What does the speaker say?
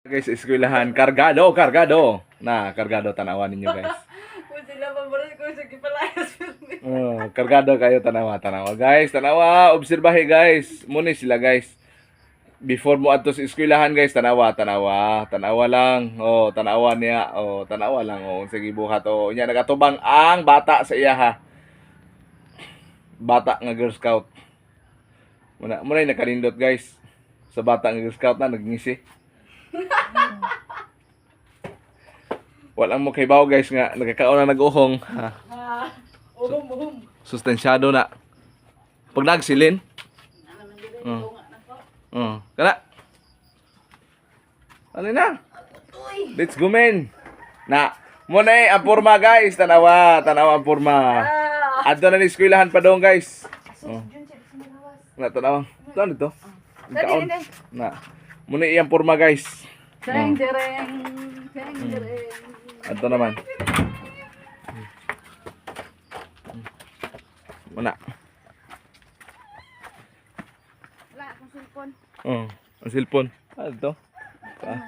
Guys, eskwelahan, kargado, kargado. Na, kargado tanawan ninyo, guys. Kung sila paborit ko sa gipalayas. Oh, kargado kayo tanawa, tanawa. Guys, tanawa, obserbahe guys. Muni sila, guys. Before mo adto sa eskwelahan, guys, tanawa, tanawa. Tanawa lang. Oh, tanawa niya. Oh, tanawa lang. Oh, sige buhat. Oh, nya nagatubang ang bata sa iya ha. Bata nga Girl Scout. Muna nakalindot, guys. Sa bata nga Girl Scout na nagngisi. Walang mo kay bawo, guys, nga nagkakaon na nag-uhong. Ha. Uhum. Sustansyado na. Pag nagsilin. Kana. Ano na? Let's go, men. Na, muna ang porma, guys. Tanawa, tanawa ang porma. Adto na ni eskwelahan pa doon, guys. Oh. Na, tanawa. Saan ito? Kaon. Na. Muna iyang porma, guys. Sereng dereng. Sereng dereng. Adto naman. Muna. Wala akong cellphone. Oh, ang cellphone. Ano ito? Ah.